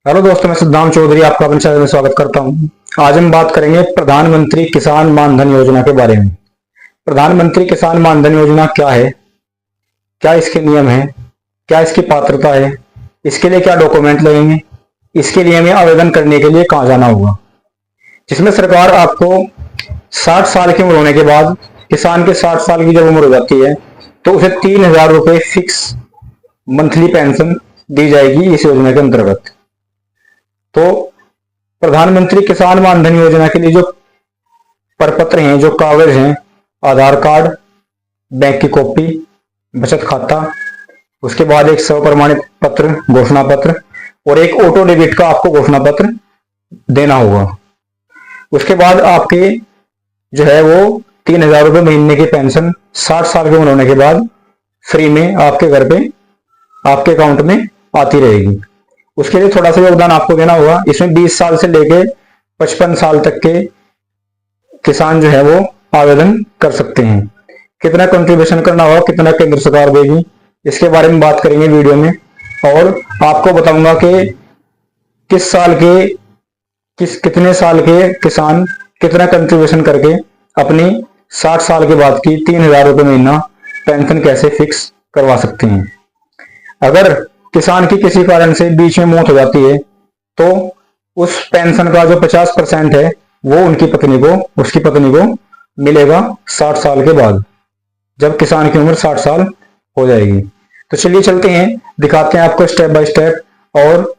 Hello दोस्तों, मैं सिद्धांत चौधरी आपका अपने चैनल में स्वागत करता हूं। आज हम बात करेंगे प्रधानमंत्री किसान मानधन योजना के बारे में। प्रधानमंत्री किसान मानधन योजना क्या है, क्या इसके नियम हैं, क्या इसकी पात्रता है, इसके लिए क्या डॉक्यूमेंट लगेंगे, इसके लिए हमें आवेदन करने के लिए कहाँ जाना होगा। जिसमें सरकार आपको 60 साल की उम्र होने के बाद, किसान के 60 साल की जब उम्र हो जाती है तो उसे 3,000 रुपए फिक्स मंथली पेंशन दी जाएगी इस योजना के अंतर्गत। तो प्रधानमंत्री किसान मानधन योजना के लिए जो प्रपत्र हैं, जो कागज हैं, आधार कार्ड, बैंक की कॉपी, बचत खाता, उसके बाद एक स्व प्रमाणित पत्र, घोषणा पत्र और एक ऑटो डेबिट का आपको घोषणा पत्र देना होगा। उसके बाद आपके जो है वो 3,000 रुपए महीने की पेंशन 60 साल की उम्र होने के बाद फ्री में आपके घर पे, आपके अकाउंट में आती रहेगी। उसके लिए थोड़ा सा योगदान आपको देना होगा। इसमें 20 साल से लेके 55 साल तक के किसान जो है वो आवेदन कर सकते हैं। कितना कंट्रीब्यूशन करना होगा, कितना केंद्र सरकार देगी, इसके बारे में बात करेंगे वीडियो में। और आपको बताऊंगा कि किस साल के कितने साल के किसान कितना कंट्रीब्यूशन करके अपनी 60 साल के बाद की 3,000 रुपए महीना पेंशन कैसे फिक्स करवा सकते हैं। अगर किसान की किसी कारण से बीच में मौत हो जाती है तो उस पेंशन का जो 50% है वो उसकी पत्नी को मिलेगा 60 साल के बाद, जब किसान की उम्र 60 साल हो जाएगी। तो चलिए चलते हैं, दिखाते हैं आपको स्टेप बाय स्टेप और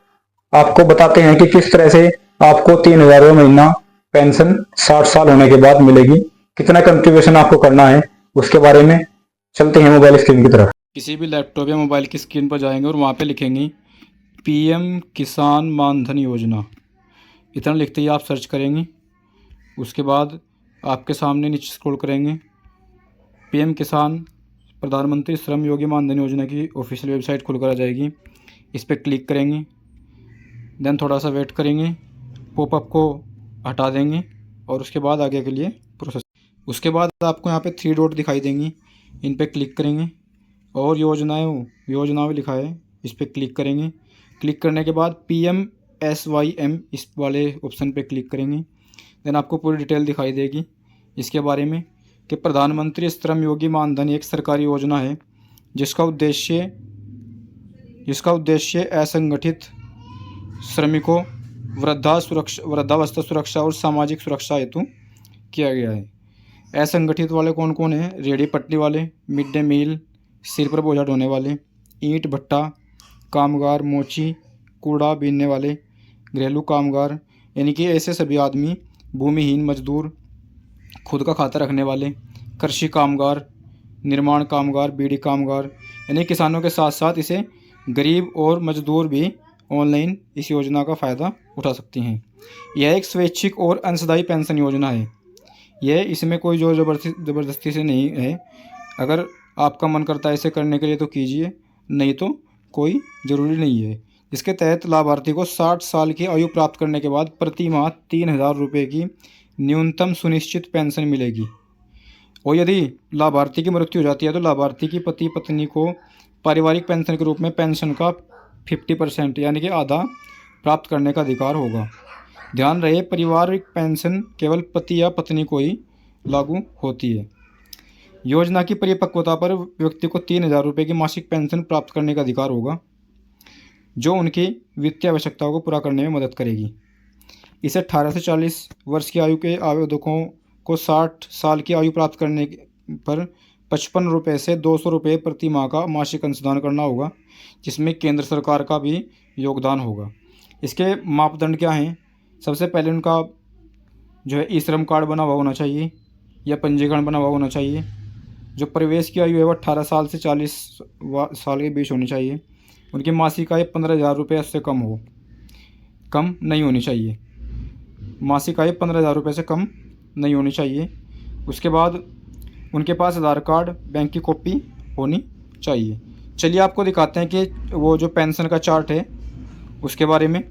आपको बताते हैं कि किस तरह से आपको 3,000 महीना पेंशन 60 साल होने के बाद मिलेगी, कितना कंट्रीब्यूशन आपको करना है उसके बारे में। चलते हैं मोबाइल स्क्रीन की तरफ। किसी भी लैपटॉप या मोबाइल की स्क्रीन पर जाएंगे और वहाँ पे लिखेंगे पीएम किसान मानधन योजना। इतना लिखते ही आप सर्च करेंगे। उसके बाद आपके सामने नीचे स्क्रॉल करेंगे, पीएम किसान प्रधानमंत्री श्रम योगी मानधन योजना की ऑफिशियल वेबसाइट खुलकर आ जाएगी। इस पर क्लिक करेंगे, देन थोड़ा सा वेट करेंगे, पॉपअप को हटा देंगे और उसके बाद आगे के लिए प्रोसेस। उसके बाद आपको यहाँ पे 3 डॉट दिखाई देंगी, इन पर क्लिक करेंगे और योजनाएं लिखा है, इस पर क्लिक करेंगे। क्लिक करने के बाद PMSYM इस वाले ऑप्शन पे क्लिक करेंगे। देन आपको पूरी डिटेल दिखाई देगी इसके बारे में कि प्रधानमंत्री श्रम योगी मानधन एक सरकारी योजना है जिसका उद्देश्य असंगठित श्रमिकों, वृद्धावस्था सुरक्षा और सामाजिक सुरक्षा हेतु किया गया है। असंगठित वाले कौन कौन हैं? रेहड़ी पटरी वाले, मिड डे मील, सिर पर बोझा ढोने वाले, ईंट भट्टा कामगार, मोची कूड़ा बीनने वाले, घरेलू कामगार, यानी कि ऐसे सभी आदमी, भूमिहीन मजदूर, खुद का खाता रखने वाले, कृषि कामगार, निर्माण कामगार, बीड़ी कामगार, यानी किसानों के साथ साथ इसे गरीब और मजदूर भी ऑनलाइन इस योजना का फ़ायदा उठा सकते हैं। यह एक स्वैच्छिक और अंशदायी पेंशन योजना है। इसमें कोई जोर ज़बरदस्ती से नहीं है। अगर आपका मन करता है इसे करने के लिए तो कीजिए, नहीं तो कोई ज़रूरी नहीं है। इसके तहत लाभार्थी को 60 साल की आयु प्राप्त करने के बाद प्रति माह 3,000 रुपये की न्यूनतम सुनिश्चित पेंशन मिलेगी। और यदि लाभार्थी की मृत्यु हो जाती है तो लाभार्थी की पति पत्नी को पारिवारिक पेंशन के रूप में पेंशन का 50% यानी कि आधा प्राप्त करने का अधिकार होगा। ध्यान रहे, पारिवारिक पेंशन केवल पति या पत्नी को ही लागू होती है। योजना की परिपक्वता पर व्यक्ति को 3,000 रुपये की मासिक पेंशन प्राप्त करने का अधिकार होगा, जो उनकी वित्तीय आवश्यकताओं को पूरा करने में मदद करेगी। इसे 18 से 40 वर्ष की आयु के आवेदकों को 60 साल की आयु प्राप्त करने पर 55 रुपये से 200 रुपये प्रति माह का मासिक अंशदान करना होगा, जिसमें केंद्र सरकार का भी योगदान होगा। इसके मापदंड क्या हैं? सबसे पहले उनका जो है ई श्रम कार्ड बना हुआ होना चाहिए या पंजीकरण बना हुआ होना चाहिए। जो प्रवेश की आयु है वो 18 साल से 40 साल के बीच होनी चाहिए। उनकी मासिक आय 15,000 रुपये से कम नहीं होनी चाहिए। मासिक आय 15,000 रुपये से कम नहीं होनी चाहिए। उसके बाद उनके पास आधार कार्ड, बैंक की कॉपी होनी चाहिए। चलिए आपको दिखाते हैं कि वो जो पेंशन का चार्ट है उसके बारे में,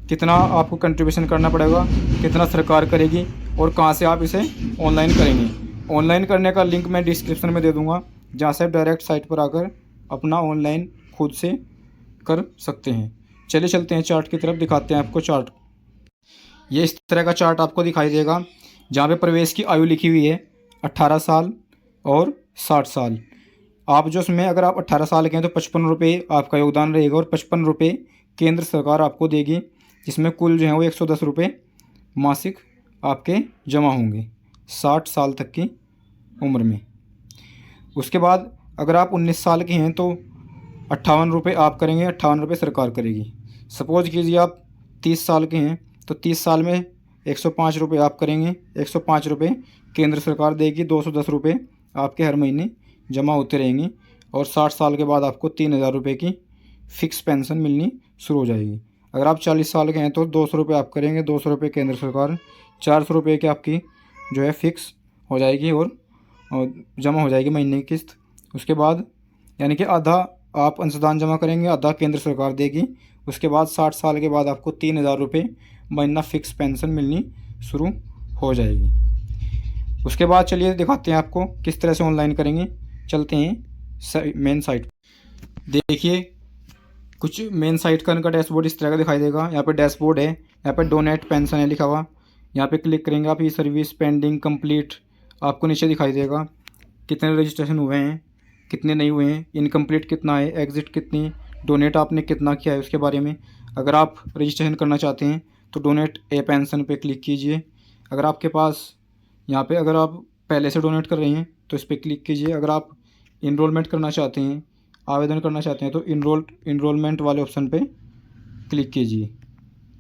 कितना आपको कंट्रीब्यूशन करना पड़ेगा, कितना सरकार करेगी और कहाँ से आप इसे ऑनलाइन करेंगे। ऑनलाइन करने का लिंक मैं डिस्क्रिप्शन में दे दूँगा, जहाँ से आप डायरेक्ट साइट पर आकर अपना ऑनलाइन खुद से कर सकते हैं। चलिए चलते हैं चार्ट की तरफ, दिखाते हैं आपको चार्ट। ये इस तरह का चार्ट आपको दिखाई देगा, जहाँ पे प्रवेश की आयु लिखी हुई है 18 साल और 60 साल। आप जो उसमें अगर आप 18 साल के हैं तो 55 रुपये आपका योगदान रहेगा और 55 रुपये केंद्र सरकार आपको देगी, जिसमें कुल जो है वो 110 रुपये मासिक आपके जमा होंगे 60 साल तक की उम्र में। उसके बाद अगर आप 19 साल के हैं तो 58 रुपये आप करेंगे, 58 रुपये सरकार करेगी। सपोज कीजिए आप 30 साल के हैं तो 30 साल में 105 रुपये आप करेंगे, 105 रुपये केंद्र सरकार देगी, 210 रुपये आपके हर महीने जमा होते रहेंगे और 60 साल के बाद आपको 3000 रुपये की फ़िक्स पेंशन मिलनी शुरू हो जाएगी। अगर आप 40 साल के हैं तो 200 रुपये आप करेंगे, 200 रुपये केंद्र सरकार, 400 रुपये की आपकी जो है फ़िक्स हो जाएगी और जमा हो जाएगी महीने की किस्त। उसके बाद यानी कि आधा आप अंशदान जमा करेंगे, आधा केंद्र सरकार देगी। उसके बाद 60 साल के बाद आपको 3000 रुपये महीना फ़िक्स पेंशन मिलनी शुरू हो जाएगी। उसके बाद चलिए दिखाते हैं आपको किस तरह से ऑनलाइन करेंगे। चलते हैं मेन साइट। देखिए कुछ मेन साइट का इनका डैशबोर्ड इस तरह का दिखाई देगा। यहाँ पे डैशबोर्ड है, यहाँ पे डोनेट पेंशन है लिखा हुआ। यहाँ पे क्लिक करेंगे आप, ये सर्विस पेंडिंग कंप्लीट आपको नीचे दिखाई देगा, कितने रजिस्ट्रेशन हुए हैं, कितने नहीं हुए हैं, इनकम्प्लीट कितना है, एग्जिट कितनी, डोनेट आपने कितना किया है उसके बारे में। अगर आप रजिस्ट्रेशन करना चाहते हैं तो डोनेट ए पेंशन पे क्लिक कीजिए। अगर आपके पास यहाँ पे अगर आप पहले से डोनेट कर रहे हैं तो इस पर क्लिक कीजिए। अगर आप इनरोलमेंट करना चाहते हैं, आवेदन करना चाहते हैं तो इनरोलमेंट वाले ऑप्शन पे क्लिक कीजिए,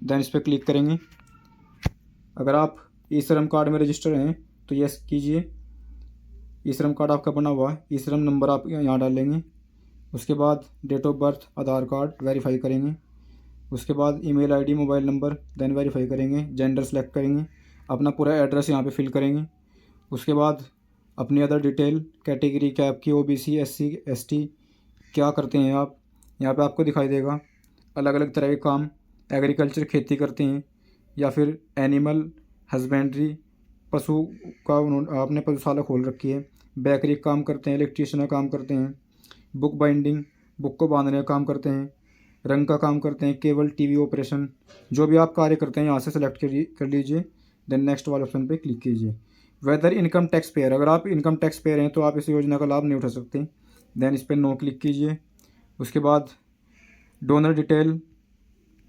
देन इस पर क्लिक करेंगे। अगर आप ई श्रम कार्ड में रजिस्टर हैं तो यस कीजिए। ई श्रम कार्ड आपका बना हुआ है, ई श्रम नंबर आप यहाँ डालेंगे। उसके बाद date of birth, Aadhaar card verify करेंगे। उसके बाद email ID, mobile number then verify करेंगे। जेंडर सेलेक्ट करेंगे, अपना पूरा एड्रेस यहाँ पे फिल करेंगे। उसके बाद अपनी अदर डिटेल, कैटेगरी क्या आपकी, ओबीसी, एससी, एसटी, क्या करते हैं आप, यहाँ पे आपको दिखाई देगा। अलग अलग तरह के काम, एग्रीकल्चर खेती करते हैं या फिर एनिमल हस्बेंड्री, पशु का आपने पशुशाला खोल रखी है, बेकरी का काम करते हैं, इलेक्ट्रीशियन का काम करते हैं, बुक बाइंडिंग, बुक को बांधने का काम करते हैं, रंग का काम करते हैं, केबल टीवी ऑपरेशन, जो भी आप कार्य करते हैं यहाँ से सेलेक्ट कर लीजिए। देन नेक्स्ट वाले ऑप्शन पे क्लिक कीजिए। वेदर इनकम टैक्स पेयर, अगर आप इनकम टैक्स पेयर हैं तो आप इस योजना का लाभ नहीं उठा सकते। देन इस पर नो क्लिक कीजिए। उसके बाद डोनर डिटेल,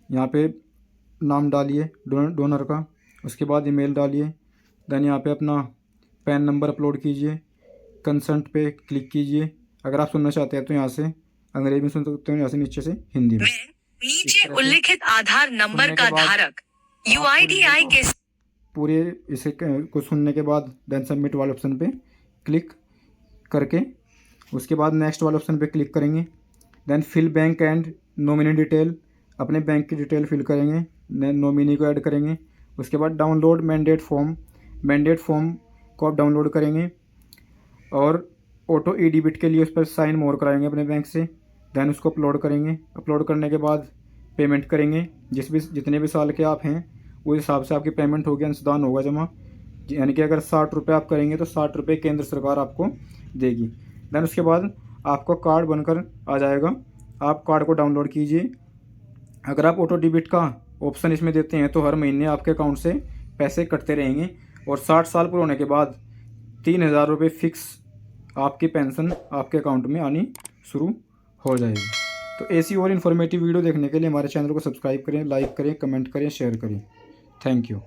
यहाँ पे नाम डालिए डोनर का। उसके बाद ईमेल डालिए। देन यहाँ पे अपना पैन नंबर अपलोड कीजिए। कंसेंट पे क्लिक कीजिए। अगर आप सुनना चाहते हैं तो यहाँ से अंग्रेजी में सुन सकते हो, यहाँ से नीचे से हिंदी में। नीचे उल्लिखित आधार नंबर का धारक UIDI के पूरे इसे को सुनने के बाद देन सबमिट वाले ऑप्शन पे क्लिक करके उसके बाद नेक्स्ट वाले ऑप्शन पे क्लिक करेंगे। Then fill bank and nominee detail, अपने बैंक की डिटेल फिल करेंगे, नॉमिनी को ऐड करेंगे। उसके बाद download mandate form, mandate form को आप डाउनलोड करेंगे और ऑटो ई डेबिट के लिए उस पर साइन मोर कराएंगे अपने बैंक से। देन उसको अपलोड करेंगे। अपलोड करने के बाद पेमेंट करेंगे। जितने भी साल के आप हैं उस हिसाब से आपकी पेमेंट होगी, अंशदान होगा जमा। यानी कि अगर 60 रुपये आप करेंगे तो 60 रुपये केंद्र सरकार आपको देगी। देन उसके बाद आपका कार्ड बनकर आ जाएगा। आप कार्ड को डाउनलोड कीजिए। अगर आप ऑटो डेबिट का ऑप्शन इसमें देते हैं तो हर महीने आपके अकाउंट से पैसे कटते रहेंगे और 60 साल पूरे होने के बाद 3000 रुपये फिक्स आपकी पेंशन आपके अकाउंट में आनी शुरू हो जाएगी। तो ऐसी और इन्फॉर्मेटिव वीडियो देखने के लिए हमारे चैनल को सब्सक्राइब करें, लाइक करें, कमेंट करें, शेयर करें। Thank you.